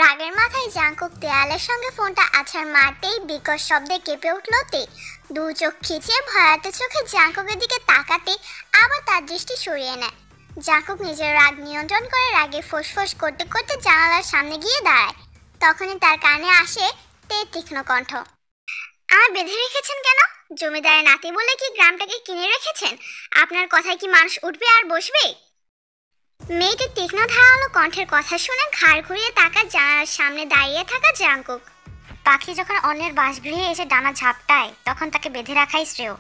রাগের মাথায় জাংকুক দেয়ালের সঙ্গে ফোনটা আছাড় মারতেই বিকট শব্দে কেঁপে উঠল তে। দু চোখ খিচিয়ে ভয়ার্ত চোখে জাংকুকের দিকে তাকাতে আবার তার দৃষ্টি সরিয়ে নেয়। জাংকুক নিজের রাগ নিয়ন্ত্রণ করে রাগে ফোঁস করতে করতে জানালার সামনে গিয়ে দাঁড়ায়। তখনই তার কানে আসে তের তীক্ষ্ণ কণ্ঠ। আমার বেঁধে রেখেছেন কেন? জমিদারের নাতি বলে কি গ্রামটাকে কিনে রেখেছেন? আপনার কথায় কি মানুষ উঠবে আর বসবে? মেয়েটির তীক্ষ্ণ ধারালো কণ্ঠের কথা শুনে ঘাড় ঘুরিয়ে তাকায় জানালার সামনে দাঁড়িয়ে থাকা জাংকুক। পাখি যখন অন্যের বাসগৃহে এসে ডানা ঝাপটায় তখন তাকে বেঁধে রাখাই শ্রেয়।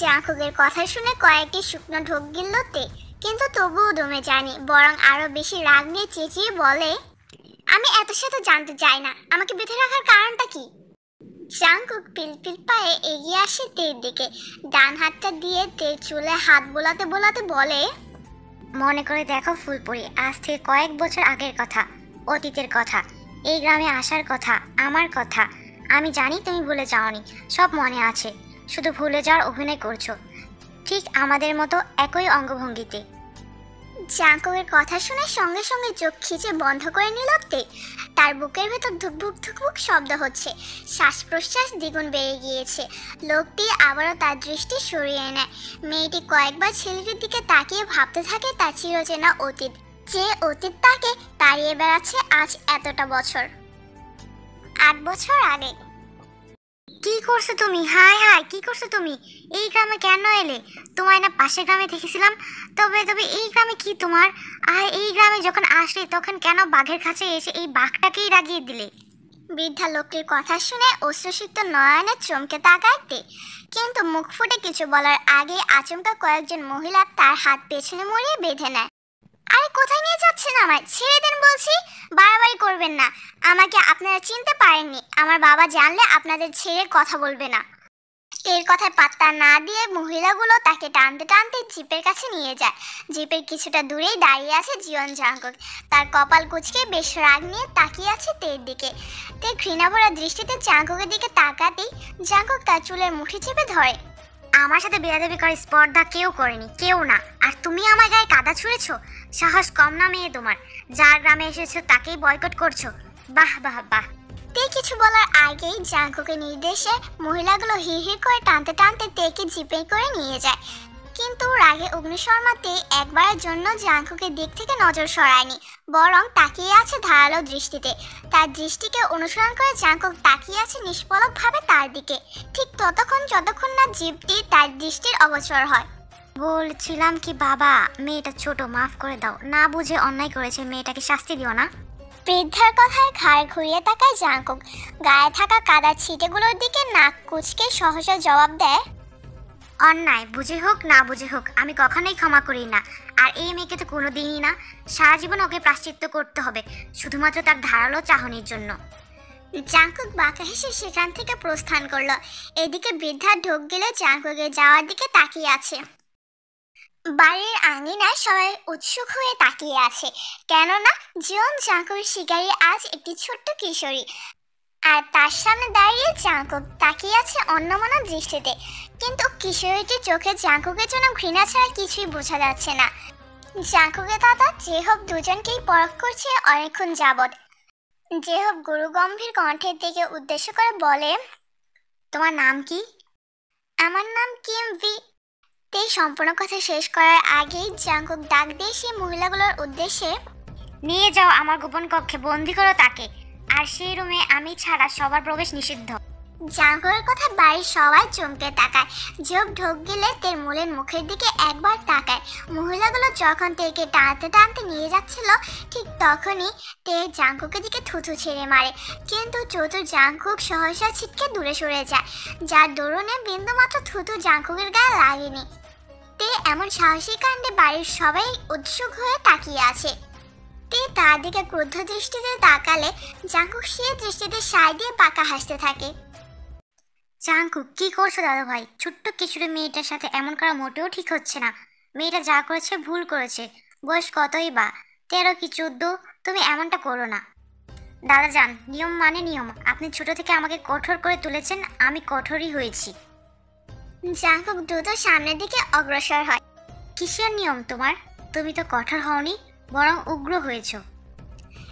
জাংকুকের কথা শুনে কয়েকটি শুকনো ঢোক গিলল তে, কিন্তু তবুও দমে যায়নি, বরং আরো বেশি রাগ নিয়ে চেঁচিয়ে বলে, আমি এত সাথে জানতে চাই না, আমাকে বেঁধে রাখার কারণটা কি? জাংকুক পিলপিল পায়ে এগিয়ে আসে তের দিকে, ডান হাতটা দিয়ে তের চুলে হাত বোলাতে বোলাতে বলে, মনে করে দেখো ফুলপুরি, আজ থেকে কয়েক বছর আগের কথা, অতীতের কথা, এই গ্রামে আসার কথা, আমার কথা। আমি জানি তুমি ভুলে যাওনি, সব মনে আছে, শুধু ভুলে যাওয়ার অভিনয় করছো, ঠিক আমাদের মতো একই অঙ্গভঙ্গিতে। জাংকুকের কথা শুনে সঙ্গে সঙ্গে চোখ খিচে বন্ধ করে নিল তে। তার বুকের ভেতর ধুকভুক ধুকভুক শব্দ হচ্ছে, শ্বাস প্রশ্বাস দ্বিগুণ বেড়ে গিয়েছে। লোকটি আবারও তার দৃষ্টি সরিয়ে নেয়। মেয়েটি কয়েকবার ছেলেটির দিকে তাকিয়ে ভাবতে থাকে তার চিরচেনা অতীত, যে অতীত তাকে তাড়িয়ে বেড়াচ্ছে আজ এতটা বছর। 8 বছর আগে। কি করছো তুমি? হায় হায়, কি করছো তুমি? এই গ্রামে কেন এলে? তোমায় না পাশের গ্রামে দেখেছিলাম। তবে এই গ্রামে কি তোমার? আর এই গ্রামে যখন আসলে তখন কেন বাঘের কাছে এসে এই বাঘটাকেই রাগিয়ে দিলে? বৃদ্ধা লোকটির কথা শুনে অশ্রুসিক্ত নয়নে চমকে তাকায় তে, কিন্তু মুখ ফুটে কিছু বলার আগে আচমকা কয়েকজন মহিলা তার হাত পেছনে মুড়িয়ে বেঁধে নেয়। আরে কোথায় নিয়ে যাচ্ছেন আমায়? ছেড়ে দেন বলছি, বাড়াবাড়ি করবেন না। আমাকে আপনারা চিনতে পারেননি, আমার বাবা জানলে আপনাদের ছেড়ে কথা বলবে না। এর কথায় পাত্তা না দিয়ে মহিলাগুলো তাকে টানতে টানতে জিপের কাছে নিয়ে যায়। জিপের কিছুটা দূরেই দাঁড়িয়ে আছে জীবন জাংকুক, তার কপাল কুঁচকে বেশ রাগ নিয়ে তাকিয়ে আছে তের দিকে। তে ঘৃণাভরা দৃষ্টিতে জাংকুকের দিকে তাকাতেই জাংকুক তার চুলের মুঠি চেপে ধরে। আমার সাথে বেয়াদবি করার স্পর্ধা কেউ করেনি, কেউ না। আর তুমি আমার গায়ে কাদা ছুঁড়েছো? সাহস কম না মেয়ে তোমার? যার গ্রামে এসেছো তাকেই বয়কট করছো? বাহ বাহ বাহ। তে কিছু বলার আগেই জাংকুকের নির্দেশে মহিলাগুলো হিড় হিড় করে টানতে টানতে তেকে জিপে করে নিয়ে যায়। কিন্তু রাগে অগ্নিশর্মা তে একবারের জন্য জাংকুকের দিক থেকে নজর সরায়নি, বরং তাকিয়ে আছে ধারালো দৃষ্টিতে। তার দৃষ্টিকে অনুসরণ করে জাংকুক তাকিয়ে আছে নিষ্পলকভাবে তার দিকে, ঠিক ততক্ষণ যতক্ষণ না জিপটি তার দৃষ্টির অগোচর হয়। বলছিলাম কি বাবা, মেয়েটা ছোট, মাফ করে দাও, না বুঝে অন্যায় করেছে, মেয়েটাকে শাস্তি দিও না। বৃদ্ধার কথায় ঘাড় ঘুরিয়ে তাকায় জাংকুক, গায়ে থাকা কাদার ছিটেগুলোর দিকে নাক কুচকে সহসা জবাব দেয়, অন্যায় বুঝে হোক না বুঝে হোক আমি কখনোই ক্ষমা করি না। আর এই মেয়েকে তো কোনোদিনই না, সারা জীবন ওকে প্রায়শ্চিত্ত করতে হবে শুধুমাত্র তার ধারালো চাহনির জন্য। জাংকুক বাঁকা হেসে সেখান থেকে প্রস্থান করলো। এদিকে বৃদ্ধা ঢোক গেলে জাংকুকের যাওয়ার দিকে তাকিয়ে আছে। বাড়ির আঙিনায় সবাই উৎসুক হয়ে তাকিয়ে আছে, কেননা জীবন জাংকুকের শিকারী আজ একটি ছোট্ট কিশোরী, আর তার সামনে দাঁড়িয়ে জাংকুক তাকিয়ে আছে অন্যমনা দৃষ্টিতে। কিন্তু কিশোরীটির চোখে জাংকুকের জন্য ঘৃণা ছাড়া কিছুই বোঝা যাচ্ছে না। জাংকুকের দাদা জেহব দুজনকেই পরখ করছে অনেকক্ষণ যাবৎ। জেহব গুরু গম্ভীর কণ্ঠের দিকে উদ্দেশ্য করে বলে, তোমার নাম কি? আমার নাম কিম ভি। তেই সম্পূর্ণ কথা শেষ করার আগেই জাংকুক ডাক দিয়ে সেই মহিলাগুলোর উদ্দেশ্যে, নিয়ে যাও আমার গোপন কক্ষে, বন্দি করো তাকে, আর সেই রুমে আমি ছাড়া সবার প্রবেশ নিষিদ্ধ। জাংকুকের কথা বাড়ির সবাই চমকে তাকায়। যোগ ঢোক গেলে তের মূলের মুখের দিকে একবার তাকায়। মহিলাগুলো যখন তেকে টানতে টানতে নিয়ে যাচ্ছিল ঠিক তখনই তে জাংকুকের দিকে থুথু ছেড়ে মারে, কিন্তু চতুর জাংকুক সহসা ছিটকে দূরে সরে যায়, যার দরুনে বিন্দুমাত্র থুথু জাংকুকের গায়ে লাগেনি। তে এমন সাহসী কাণ্ডে বাড়ির সবাই উৎসুক হয়ে তাকিয়ে আছে। তে তার দিকে ক্রুদ্ধ দৃষ্টিতে তাকালে জাংকুক সে দৃষ্টিতে সায় দিয়ে পাকা হাসতে থাকে। জাংকুক কি করছো দাদা ভাই? ছোট্ট কিশোরী মেয়েটার সাথে এমন করা মোটেও ঠিক হচ্ছে না। মেয়েটা যা করেছে ভুল করেছে, বয়স কতই বা, 13 কি 14, তুমি এমনটা করো না। দাদা যান, নিয়ম মানে নিয়ম, আপনি ছোট থেকে আমাকে কঠোর করে তুলেছেন, আমি কঠোরই হয়েছি। জাংকুক দ্রুত সামনের দিকে অগ্রসর হয়। কিসের নিয়ম তোমার? তুমি তো কঠোর হওনি, বরং উগ্র হয়েছ।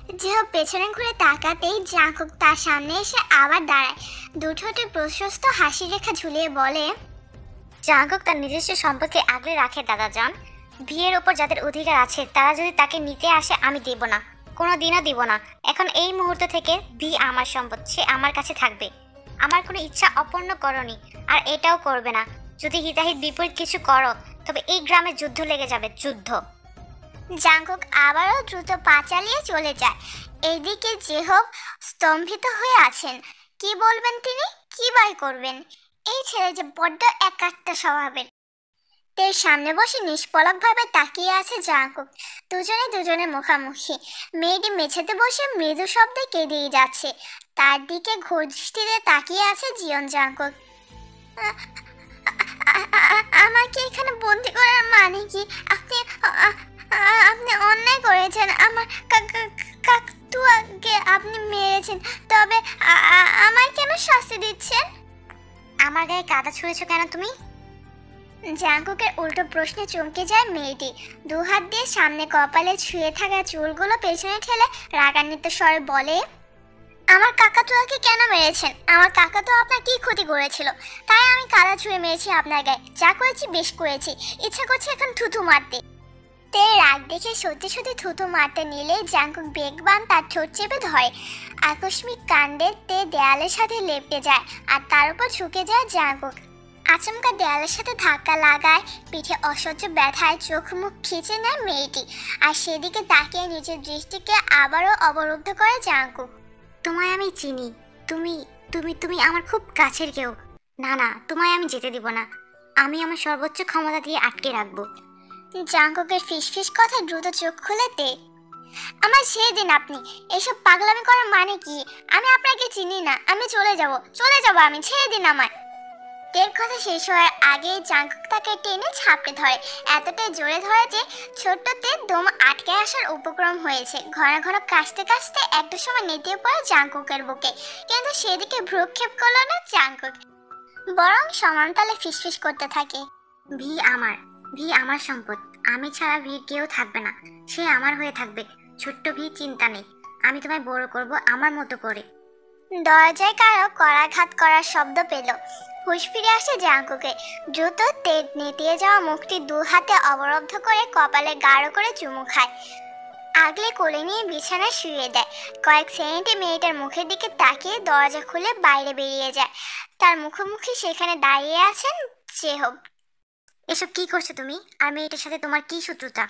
যেহেতু পেছনে ঘুরে তাকাতেই জাঙ্কুক তার সামনে এসে আবার দাঁড়ায়, দুঠোঁটে প্রশস্ত হাসি রেখা ঝুলিয়ে বলে, জাঙ্কুক তার নিজস্ব সম্পত্তি আগলে রাখে দাদাজান। বিয়ের ওপর যাদের অধিকার আছে তারা যদি তাকে নিতে আসে আমি দেব না, কোনো দিনও দিব না। এখন এই মুহূর্ত থেকে ভি আমার সম্পদ, সে আমার কাছে থাকবে। আমার কোনো ইচ্ছা অপূর্ণ করনি, আর এটাও করবে না। যদি হিতাহিত বিপরীত কিছু করো তবে এই গ্রামে যুদ্ধ লেগে যাবে, যুদ্ধ। জাঙ্কুক আবারও দ্রুত পা চালিয়ে চলে যায়। এইদিকে জেহব স্তম্ভিত হয়ে আছেন। কি বলবেন তিনি, কি বাই করবেন? এই ছেলে যে বড্ড একাট্টা স্বভাবের। তের সামনে বসে নিষ্পলকভাবে তাকিয়ে আছে জাঙ্কুক। দুজনে দুজনের মুখামুখি। মেয়েটি মেঝেতে বসে মৃদু শব্দে কেঁদেই যাচ্ছে। তার দিকে ঘোর দৃষ্টিতে তাকিয়ে আছে জিয়ন জাঙ্কুক। আমাকে এখানে বন্দি করার মানে কি? আপনি আপনি অন্যায় করেছেন। আমার কাকতুয়াকে আপনি মেরেছেন, তবে আমায় কেন শাস্তি দিচ্ছেন? আমার গায়ে কাদা ছুঁড়েছো কেন তুমি? জাঙ্কুকের উল্টো প্রশ্নে চমকে যায় মেয়েটি। দু হাত দিয়ে সামনে কপালে ছুঁয়ে থাকা চুলগুলো পেছনে ঠেলে রাগান্বিত স্বরে বলে, আমার কাকাতুয়াকে কেন মেরেছেন? আমার কাকাতুয়া আপনার কি ক্ষতি করেছিল তাই আমি কাদা ছুঁয়ে মেরেছি আপনার গায়ে? যা করেছি বেশ করেছি, ইচ্ছা করছে এখন থুথু মারতে। তে রাগ দেখে সত্যি সত্যি থুথু মারতে নিলে জাঙ্কুক বেগবান তার ঠোঁট চেপে ধরে। আকস্মিক কাণ্ডে তে দেয়ালের সাথে লেপটে যায়, আর তার উপর ঝুঁকে যায় জাঙ্কুক। আচমকা দেয়ালের সাথে ধাক্কা লাগায়, পিঠে অসহ্য ব্যথায় চোখ মুখ খিচে নেয় মেয়েটি। আর সেদিকে তাকিয়ে নিজের দৃষ্টিকে আবারও অবরুদ্ধ করে জাঙ্কুক। তোমায় আমি চিনি, তুমি তুমি তুমি আমার খুব কাছের কেউ। না না, তোমায় আমি যেতে দিব না। আমি আমার সর্বোচ্চ ক্ষমতা দিয়ে আটকে রাখবো। জাঙ্কুকের ফিসফিস কথা দ্রুত চোখ খুলে তে, আমার ছেড়ে দিন আপনি। এসব পাগলামি করার মানে কি? আমি আপনাকে চিনি না। আমি চলে যাব, আমি ছেড়ে দিন আমায়। তের কথা শেষ হওয়ার আগে জাঙ্কুক তাকে টেনে ঝাঁপড়ে ধরে, এতটাই জোরে ধরে যে ছোট্ট তের দম আটকে আসার উপক্রম হয়েছে। ঘন ঘন কাশতে কাশতে একটা সময় নেতিয়ে পড়ে জাঙ্কুকের বুকে, কিন্তু সেদিকে ভ্রুক্ষেপ করলো না জাঙ্কুক, বরং সমানতালে ফিসফিস করতে থাকে, ভি আমার, ভি আমার সম্পদ। আমি ছাড়া ভির কেউ থাকবে না, সে আমার হয়ে থাকবে। ছোট্ট ভি, চিন্তা নেই, আমি তোমায় বড় করব আমার মতো করে। দরজায় কারো করাঘাত করার শব্দ পেল। হুঁশ ফিরে আসে জাঙ্কুকে। দ্রুত তেজ নেতিয়ে যাওয়া মুখটি দু হাতে অবরুদ্ধ করে কপালে গাঢ় করে চুমু খায়, আগলে কোলে নিয়ে বিছানায় শুয়ে দেয়। কয়েক সেকেন্ডে মেয়েটার মুখের দিকে তাকিয়ে দরজা খুলে বাইরে বেরিয়ে যায়। তার মুখোমুখি সেখানে দাঁড়িয়ে আছেন জেহব। এসব কি করছো তুমি? আর মেয়েটার সাথে তোমার কি শত্রুতা?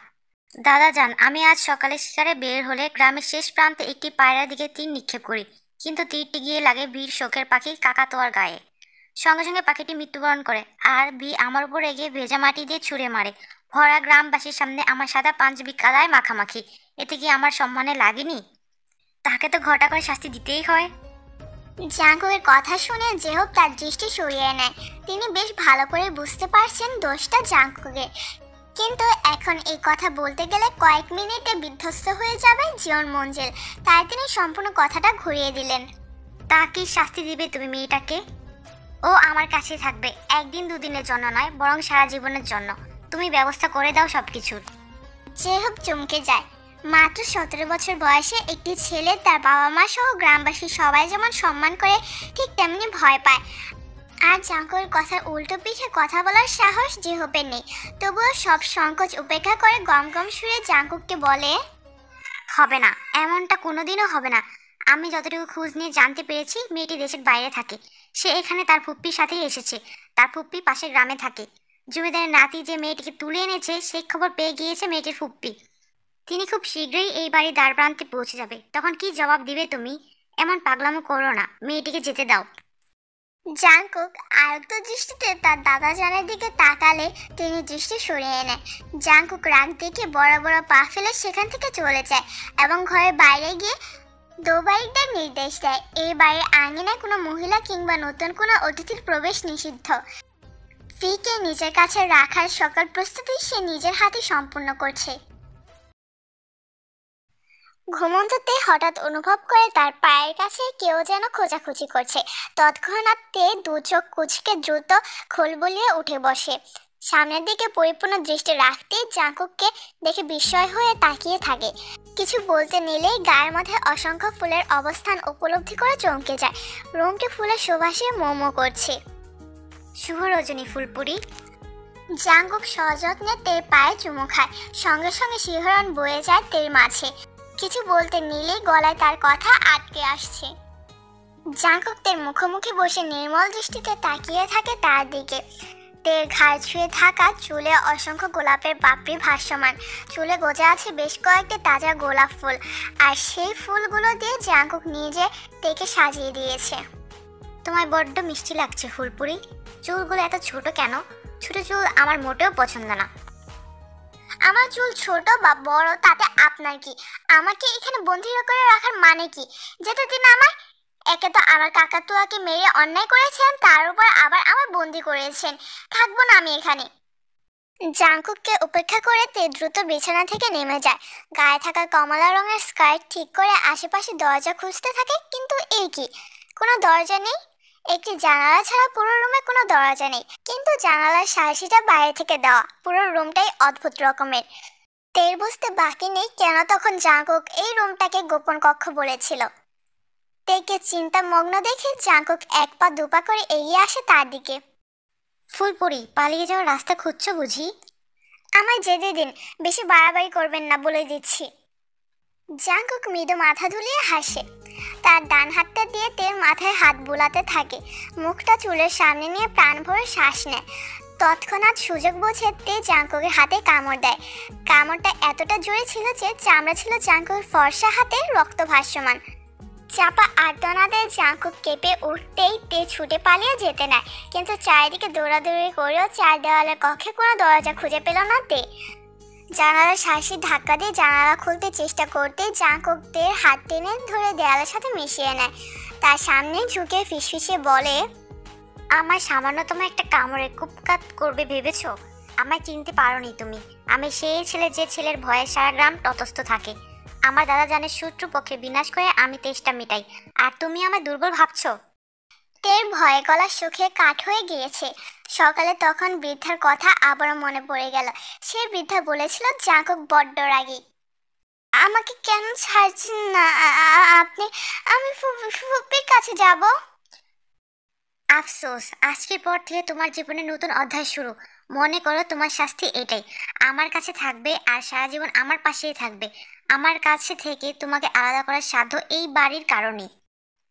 দাদাজান, আমি আজ সকালে শিকারে বের হলে গ্রামের শেষ প্রান্তে একটি পায়রার দিকে তীর নিক্ষেপ করি, কিন্তু তীরটি গিয়ে লাগে বীর শোকের পাখি কাকাতোয়ার গায়ে। সঙ্গে সঙ্গে পাখিটি মৃত্যুবরণ করে, আর ভি আমার উপর এগিয়ে ভেজা মাটি দিয়ে ছুঁড়ে মারে। ভরা গ্রামবাসীর সামনে আমার সাদা পাঞ্জাবি কাদায় মাখামাখি। এতে কি আমার সম্মানে লাগেনি? তাকে তো ঘটা করে শাস্তি দিতেই হয়। জাঙ্কুকের কথা শুনে জেহব তার দৃষ্টি সরিয়ে নেয়। তিনি বেশ ভালো করে বুঝতে পারছেন দোষটা জাঙ্কুকের, কিন্তু এখন এই কথা বলতে গেলে কয়েক মিনিটে বিধ্বস্ত হয়ে যাবে জিয়ন মঞ্জেল। তাই তিনি সম্পূর্ণ কথাটা ঘুরিয়ে দিলেন। তা কি শাস্তি দিবে তুমি মেয়েটাকে? ও আমার কাছে থাকবে, একদিন দুদিনের জন্য নয়, বরং সারা জীবনের জন্য। তুমি ব্যবস্থা করে দাও সব কিছুর। জেহব চমকে যায়। মাত্র 17 বছর বয়সে একটি ছেলে তার বাবা মা সহ গ্রামবাসী সবাই যেমন সম্মান করে, ঠিক তেমনি ভয় পায়। আর জাঙ্কুকের কথার উল্টো পিঠে কথা বলার সাহস জেহবের নেই। তবুও সব সংকোচ উপেক্ষা করে গম গম সুরে জাঙ্কুককে বলে, হবে না, এমনটা কোনোদিনও হবে না। আমি যতটুকু খোঁজ নিয়ে জানতে পেরেছি, মেয়েটি দেশের বাইরে থাকে। সে এখানে তার ফুপ্পির সাথেই এসেছে। তার ফুপ্পি পাশের গ্রামে থাকে। জমিদারের নাতি যে মেয়েটিকে তুলে এনেছে সেই খবর পেয়ে গিয়েছে মেয়েটির ফুপ্পি। তিনি খুব শীঘ্রই এই বাড়ির দ্বার প্রান্তে পৌঁছে যাবে। তখন কি জবাব দিবে তুমি? এমন পাগলামো করো না, মেয়েটিকে যেতে দাও। জাঙ্কুক আয়ত্ত দৃষ্টিতে তার দাদাজানের দিকে তাকালে তিনি দৃষ্টি সরিয়ে নেয়। জাঙ্কুক রাগ দেখে বড় বড় পা ফেলে সেখান থেকে চলে যায় এবং ঘরের বাইরে গিয়ে দৌবারিকদের নির্দেশ দেয়, এই বাড়ির আঙিনায় কোনো মহিলা কিংবা নতুন কোনো অতিথির প্রবেশ নিষিদ্ধ। ফিকে নিজের কাছে রাখার সকল প্রস্তুতি সে নিজের হাতে সম্পূর্ণ করছে। ঘুমন্ততে হঠাৎ অনুভব করে তার পায়ের কাছে কেউ যেন খোঁজাখুঁজি করছে। তৎক্ষণাৎ দু চোখ কুচকে দ্রুত খোলবলিয়ে উঠে বসে। সামনের দিকে পরিপূর্ণ দৃষ্টি রাখতেই জাঙ্কুককে দেখে বিস্ময় হয়ে তাকিয়ে থাকে। কিছু বলতে নিলেই গায়ের মধ্যে অসংখ্য ফুলের অবস্থান উপলব্ধি করে চমকে যায়। রুমটি ফুলের সুবাসে মোমো করছে। শুভ রজনী ফুলপুরি। জাঙ্কুক সযত্নে তের পায়ে চুমু খায়, সঙ্গে সঙ্গে শিহরণ বয়ে যায় তের মাঝে। কিছু বলতে নিলেই গলায় তার কথা আটকে আসছে। জাঙ্কুক তের মুখোমুখি বসে নির্মল দৃষ্টিতে তাকিয়ে থাকে তার দিকে। তের ঘাড় ছুঁয়ে থাকা চুলে অসংখ্য গোলাপের পাপড়ি ভাসমান। চুলে গোজা আছে বেশ কয়েকটি তাজা গোলাপ ফুল, আর সেই ফুলগুলো দিয়ে জাঙ্কুক নিজে তেকে সাজিয়ে দিয়েছে। তোমায় বড্ড মিষ্টি লাগছে ফুলপুরি। চুলগুলো এত ছোট কেন? ছোট চুল আমার মোটেও পছন্দ না। আমার চুল ছোট বা বড় তাতে আপনার কি? আমাকে এখানে বন্দি করে রাখার মানে কি? যেতে দিন আমায়। একে তো আমার কাকাতুয়াকে মেরে অন্যায় করেছেন, তার উপর আবার আমার বন্দি করেছেন। থাকবো না আমি এখানে। জাঙ্কুককে উপেক্ষা করে তে দ্রুত বিছানা থেকে নেমে যায়। গায়ে থাকা কমলা রঙের স্কার্ট ঠিক করে আশেপাশে দরজা খুঁজতে থাকে, কিন্তু এই কি, কোনো দরজা নেই। একটি জানালা ছাড়া পুরো রুমে কোনো দরজা নেই, কিন্তু জানালার সাহসীটা বাইরে থেকে দেওয়া। পুরো রুমটাই অদ্ভুত রকমের। তের বুঝতে বাকি নেই কেন তখন জাঙ্কুক এই রুমটাকে গোপন কক্ষ বলেছিল। তেকে চিন্তামগ্ন দেখে জাঙ্কুক এক পা দুপা করে এগিয়ে আসে তার দিকে। ফুলপুরি, পালিয়ে যাওয়ার রাস্তা খুঁজছো বুঝি? আমায় যেতে দিন, বেশি বাড়াবাড়ি করবেন না বলে দিচ্ছি। জাঙ্কুক মৃদু মাথা দুলিয়ে হাসে। তার ডান হাতটা দিয়ে তের মাথায় হাত বুলাতে থাকে, মুখটা চুলের সামনে নিয়ে প্রাণ ভরে শ্বাস নেয়। তৎক্ষণাৎ সুযোগ বুঝে তে জাঙ্কুকের হাতে কামড় দেয়। কামড়টা এতটা জোরে ছিল যে চামড়া ছিল জাঙ্কুকের ফর্সা হাতে রক্ত ভাসমান। চাপা আর্তনাদে জাঙ্কুক কেঁপে উঠতেই তে ছুটে পালিয়ে যেতে নেয়, কিন্তু চারিদিকে দৌড়াদৌড়ি করেও চার দেওয়ালের কক্ষে কোনো দরজা খুঁজে পেল না তে। জানালার শাঁসি ধাক্কা দিয়ে জানালা খুলতে চেষ্টা করতেই জাঙ্কুক তের হাত টেনে ধরে দেয়ালের সাথে মিশিয়ে নেয়। তার সামনে ঝুঁকে ফিসফিসে বলে, আমার সামান্যতম একটা কামড়ে কুপকাত করবে ভেবেছো? আমায় চিনতে পারোনি তুমি। আমি সেই ছেলে যে ছেলের ভয়ে সারা গ্রাম ততস্থ থাকে। আমার দাদা জানে শত্রুপক্ষে বিনাশ করে আমি তেষ্টা মিটাই, আর তুমি আমায় দুর্বল ভাবছো? তের ভয়ে গলা শুকিয়ে কাঠ হয়ে গিয়েছে। সকালে তখন বৃদ্ধার কথা আবারও মনে পড়ে গেল। সে বৃদ্ধা বলেছিল জাঙ্কুক বড্ড রাগী। আমাকে কেন ছাড়ছেন না আপনি? আমি ফুপির কাছে যাব। আফসোস, আজকের পর থেকে তোমার জীবনে নতুন অধ্যায় শুরু। মনে করো তোমার শাস্তি এটাই, আমার কাছে থাকবে আর সারা জীবন আমার পাশেই থাকবে। আমার কাছে থেকে তোমাকে আলাদা করার সাধ্য এই বাড়ির কারণেই।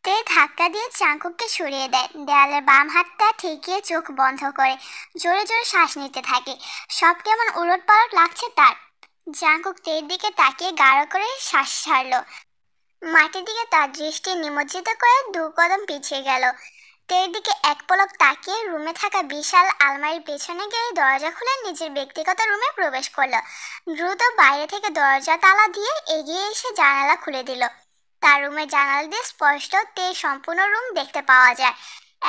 তে ধাক্কা দিয়ে জাঙ্কুককে সরিয়ে দেয়। দেয়ালের বাম হাতটা ঠেকিয়ে চোখ বন্ধ করে জোরে জোরে শ্বাস নিতে থাকে। সব কেমন উলটপালট লাগছে তার। জাঙ্কুক তের দিকে তাকিয়ে গাঢ় করে শ্বাস ছাড়ল। মাটির দিকে তার দৃষ্টি নিমজ্জিত করে 2 কদম পিছিয়ে গেল। তের দিকে এক পলক তাকিয়ে রুমে থাকা বিশাল আলমারির পেছনে গিয়ে দরজা খুলে নিজের ব্যক্তিগত রুমে প্রবেশ করল। দ্রুত বাইরে থেকে দরজা তালা দিয়ে এগিয়ে এসে জানালা খুলে দিল। তার রুমের জানালা দিয়ে স্পষ্ট তের সম্পূর্ণ রুম দেখতে পাওয়া যায়।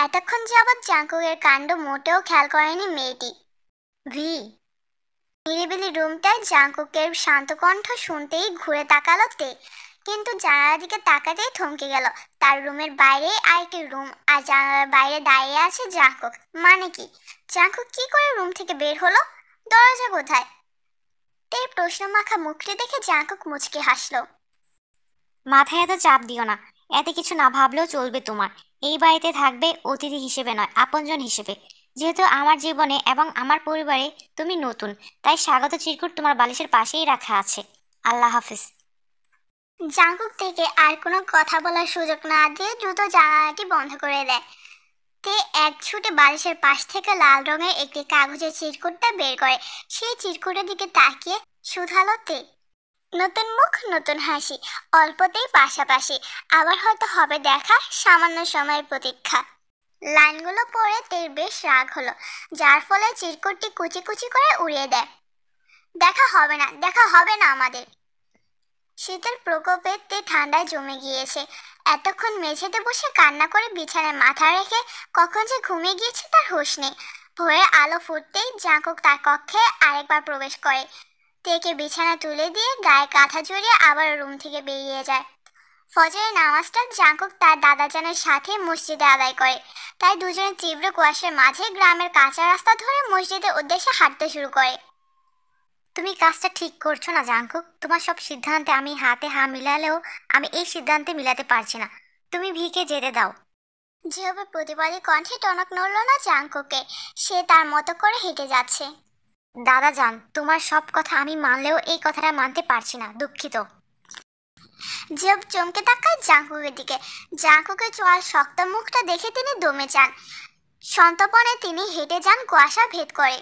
এতক্ষণ যাবৎ জাঙ্কুকের কাণ্ড মোটেও খেয়াল করেনি মেয়েটি। নিরিবিলি রুমটায় জাঙ্কুকের শান্ত কণ্ঠ শুনতেই ঘুরে তাকালো তে, কিন্তু জানালার দিকে তাকাতেই থমকে গেল। তার রুমের বাইরে আরেকটি রুম, আর জানালার বাইরে দাঁড়িয়ে আছে জাঙ্কুক। মানে কি? জাঙ্কুক কি করে রুম থেকে বের হলো? দরজা কোথায়? তের প্রশ্নমাখা মুখটি দেখে জাঙ্কুক মুচকে হাসলো। মাথায় এত চাপ দিও না, এতে কিছু না ভাবলেও চলবে তোমার। এই বাড়িতে থাকবে অতিথি হিসেবে নয়, আপনজন হিসেবে। যেহেতু আমার জীবনে এবং আমার পরিবারে তুমি নতুন, তাই স্বাগত চিরকুট তোমার বালিশের পাশেই রাখা আছে। আল্লাহ হাফিজ। জাঙ্কুক থেকে আর কোনো কথা বলার সুযোগ না দিয়ে দ্রুত জানালাটি বন্ধ করে দেয়। তে এক ছুটে বালিশের পাশ থেকে লাল রঙের একটি কাগজের চিরকুটটা বের করে। সেই চিরকুটের দিকে তাকিয়ে শুধালো তে। নতুন মুখ, নতুন হাসি, অল্পতেই পাশাপাশি, আবার হয়তো হবে দেখা, সামান্য সময়ের প্রতীক্ষা। লাইনগুলো পড়ে তের বেশ রাগ হলো, যার ফলে চিরকুটটি কুচি কুচি করে উড়িয়ে দেয়। দেখা হবে না, দেখা হবে না আমাদের। শীতের প্রকোপে তে ঠান্ডায় জমে গিয়েছে। এতক্ষণ মেঝেতে বসে কান্না করে বিছানায় মাথা রেখে কখন যে ঘুমিয়ে গিয়েছে তার হুঁশ নেই। ভোরের আলো ফুটতেই জাঙ্কুক তার কক্ষে আরেকবার প্রবেশ করে। তেকে বিছানা তুলে দিয়ে গায়ে কাঁথা জড়িয়ে আবার রুম থেকে বেরিয়ে যায়। ফজরের নামাজটা জাঙ্কুক তার দাদাজানের সাথে মসজিদে আদায় করে। তাই দুজনে তীব্র কুয়াশার মাঝে গ্রামের কাঁচা রাস্তা ধরে মসজিদের উদ্দেশ্যে হাঁটতে শুরু করে। তুমি কাজটা ঠিক করছো না জাঙ্কুক। তোমার সব সিদ্ধান্তে আমি হাতে হা মিলালেও আমি এই সিদ্ধান্তে মিলাতে পারছি না। তুমি ভিকে যেতে দাও। যেভাবে প্রতিবাদী কণ্ঠে টনক নড়ল না জাঙ্কুকে, সে তার মতো করে হেঁটে যাচ্ছে। দাদা যান, তোমার সব কথা আমি মানলেও এই কথাটা মানতে পারছি না, দুঃখিত। জিয়ব চমকে তাকায় জাঙ্কুকের দিকে। জাঙ্কুকের চোয়াল শক্ত মুখটা দেখে তিনি দমে যান। সন্তর্পণে তিনি হেঁটে যান কুয়াশা ভেদ করে।